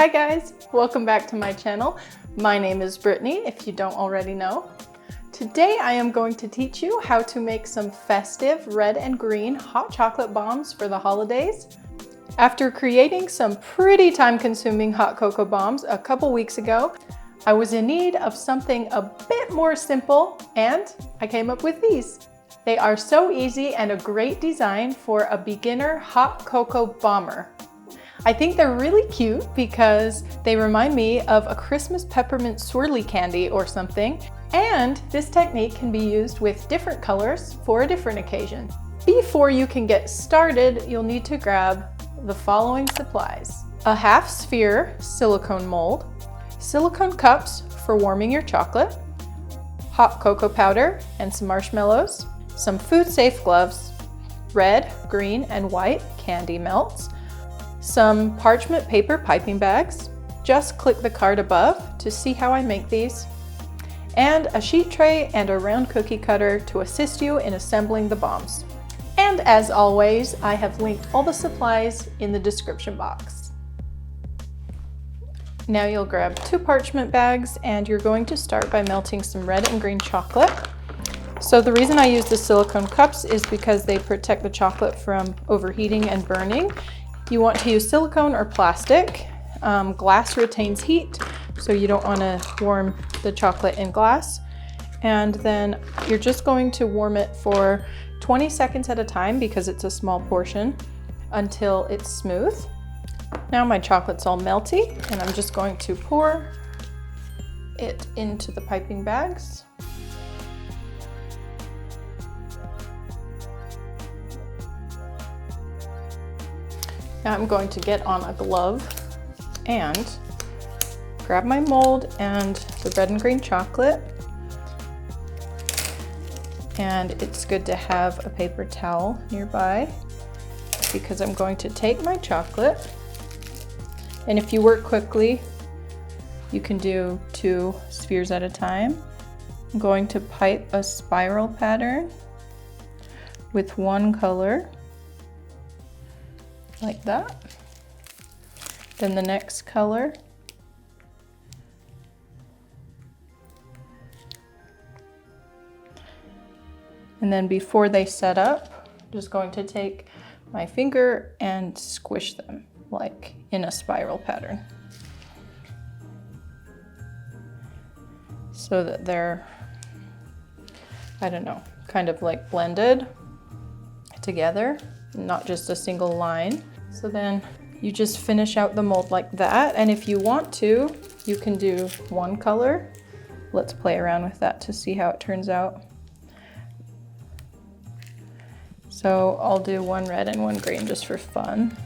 Hi guys, welcome back to my channel. My name is Brittnee, if you don't already know. Today I am going to teach you how to make some festive red and green hot chocolate bombs for the holidays. After creating some pretty time-consuming hot cocoa bombs a couple weeks ago, I was in need of something a bit more simple and I came up with these. They are so easy and a great design for a beginner hot cocoa bomber. I think they're really cute because they remind me of a Christmas peppermint swirly candy or something, and this technique can be used with different colors for a different occasion. Before you can get started, you'll need to grab the following supplies: a half sphere silicone mold, silicone cups for warming your chocolate, hot cocoa powder and some marshmallows, some food-safe gloves, red, green, and white candy melts, some parchment paper piping bags, just click the card above to see how I make these, and a sheet tray and a round cookie cutter to assist you in assembling the bombs. And as always, I have linked all the supplies in the description box. Now you'll grab 2 parchment bags and you're going to start by melting some red and green chocolate. So the reason I use the silicone cups is because they protect the chocolate from overheating and burning. You want to use silicone or plastic. Glass retains heat, so you don't want to warm the chocolate in glass. And then you're just going to warm it for 20 seconds at a time because it's a small portion until it's smooth. Now my chocolate's all melty and I'm just going to pour it into the piping bags. Now I'm going to get on a glove and grab my mold and the red and green chocolate. And it's good to have a paper towel nearby because I'm going to take my chocolate, and if you work quickly, you can do 2 spheres at a time. I'm going to pipe a spiral pattern with one color, like that. Then the next color. And then before they set up, I'm just going to take my finger and squish them like in a spiral pattern so that they're, I don't know, kind of like blended together, not just a single line. So then you just finish out the mold like that, and if you want to, you can do one color. Let's play around with that to see how it turns out. So I'll do 1 red and 1 green just for fun.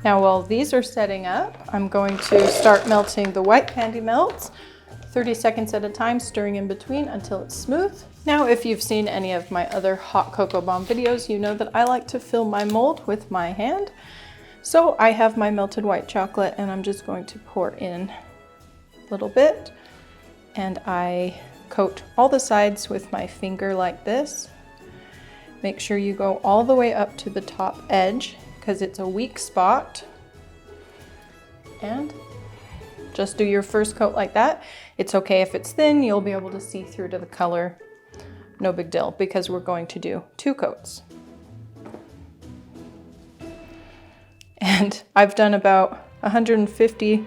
Now while these are setting up, I'm going to start melting the white candy melts, 30 seconds at a time, stirring in between until it's smooth. Now if you've seen any of my other hot cocoa bomb videos, you know that I like to fill my mold with my hand. So I have my melted white chocolate and I'm just going to pour in a little bit, and I coat all the sides with my finger like this. Make sure you go all the way up to the top edge because it's a weak spot, and just do your first coat like that. It's okay if it's thin, you'll be able to see through to the color. No big deal because we're going to do 2 coats. And I've done about 150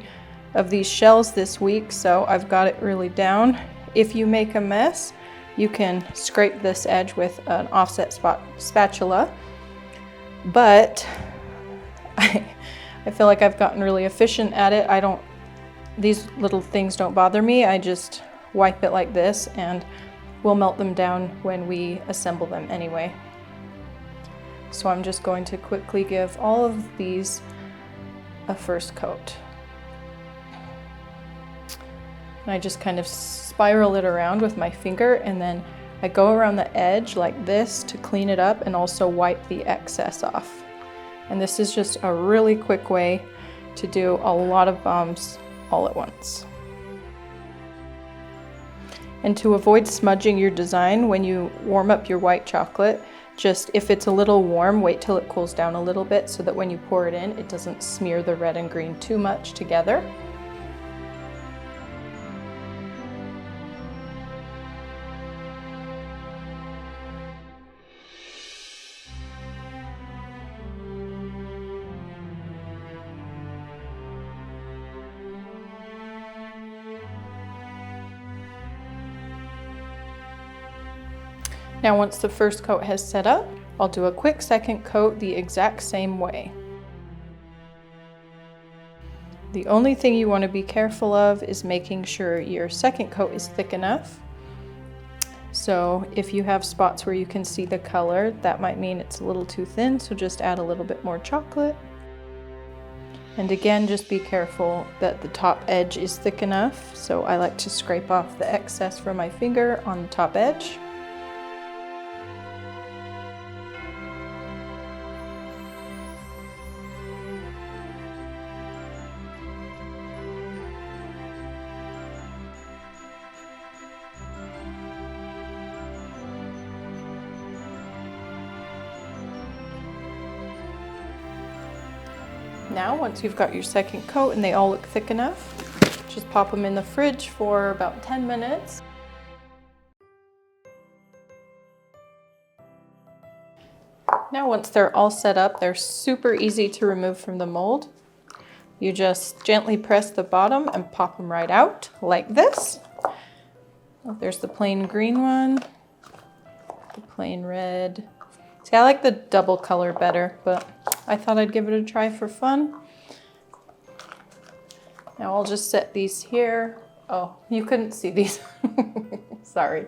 of these shells this week, so I've got it really down. If you make a mess, you can scrape this edge with an offset spatula. But I feel like I've gotten really efficient at it. These little things don't bother me. I just wipe it like this and we'll melt them down when we assemble them anyway. So I'm just going to quickly give all of these a first coat. And I just kind of spiral it around with my finger, and then I go around the edge like this to clean it up and also wipe the excess off. And this is just a really quick way to do a lot of bombs all at once. And to avoid smudging your design when you warm up your white chocolate, just if it's a little warm, wait till it cools down a little bit so that when you pour it in, it doesn't smear the red and green too much together. Now once the first coat has set up, I'll do a quick second coat the exact same way. The only thing you want to be careful of is making sure your second coat is thick enough. So if you have spots where you can see the color, that might mean it's a little too thin, so just add a little bit more chocolate. And again, just be careful that the top edge is thick enough. So I like to scrape off the excess from my finger on the top edge. Now, once you've got your second coat and they all look thick enough, just pop them in the fridge for about 10 minutes. Now, once they're all set up, they're super easy to remove from the mold. You just gently press the bottom and pop them right out like this. Oh, there's the plain green one, the plain red. See, I like the double color better, but I thought I'd give it a try for fun. Now I'll just set these here. Oh, you couldn't see these. Sorry.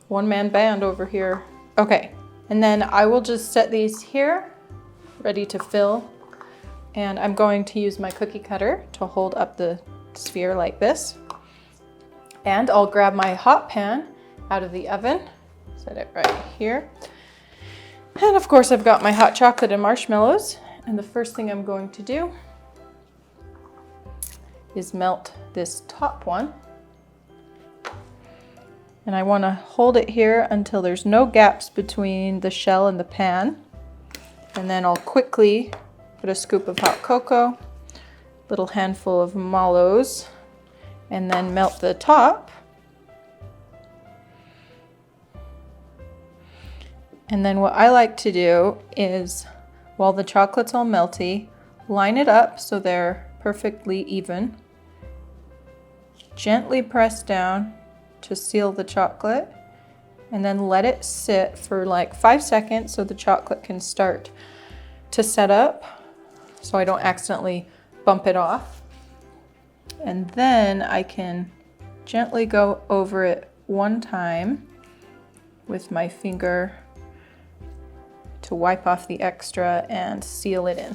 One-man band over here. Okay, and then I will just set these here, ready to fill. And I'm going to use my cookie cutter to hold up the sphere like this. And I'll grab my hot pan out of the oven, set it right here. And of course I've got my hot chocolate and marshmallows. And the first thing I'm going to do is melt this top one. And I want to hold it here until there's no gaps between the shell and the pan. And then I'll quickly put a scoop of hot cocoa, little handful of mallows, and then melt the top. And then what I like to do is, while the chocolate's all melty, line it up so they're perfectly even. Gently press down to seal the chocolate, and then let it sit for like 5 seconds so the chocolate can start to set up, so I don't accidentally bump it off. And then I can gently go over it one time with my finger to wipe off the extra and seal it in.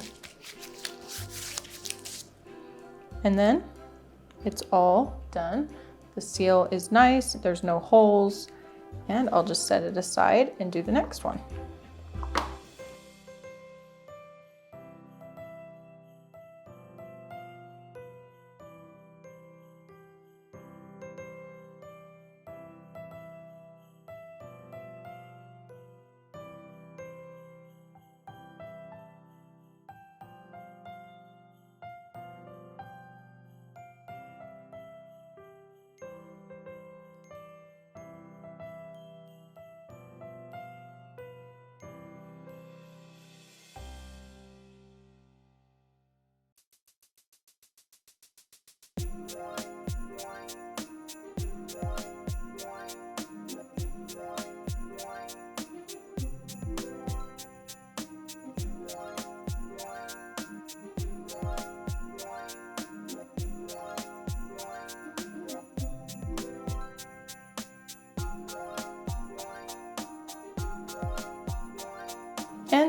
And then it's all done. The seal is nice, there's no holes, and I'll just set it aside and do the next one.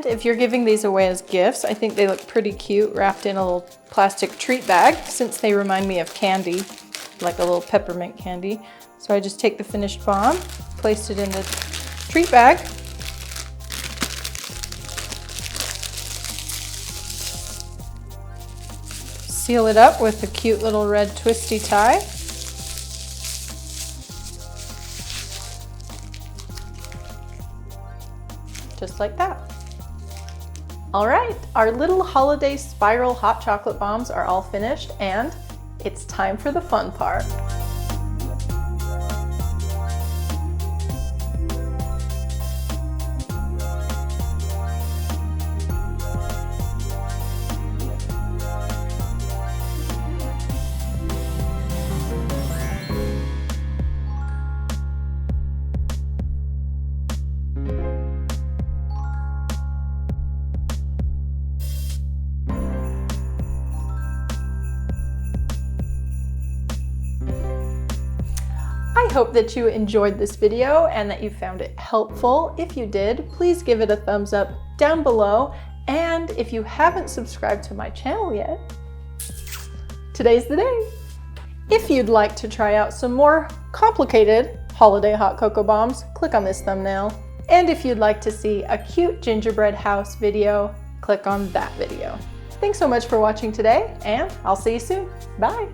And if you're giving these away as gifts, I think they look pretty cute wrapped in a little plastic treat bag, since they remind me of candy, like a little peppermint candy. So I just take the finished bomb, placed it in the treat bag. Seal it up with a cute little red twisty tie. Just like that. All right, our little holiday spiral hot chocolate bombs are all finished, and it's time for the fun part. I hope that you enjoyed this video and that you found it helpful. If you did, please give it a thumbs up down below. And if you haven't subscribed to my channel yet, today's the day. If you'd like to try out some more complicated holiday hot cocoa bombs, click on this thumbnail. And if you'd like to see a cute gingerbread house video, click on that video. Thanks so much for watching today, and I'll see you soon. Bye.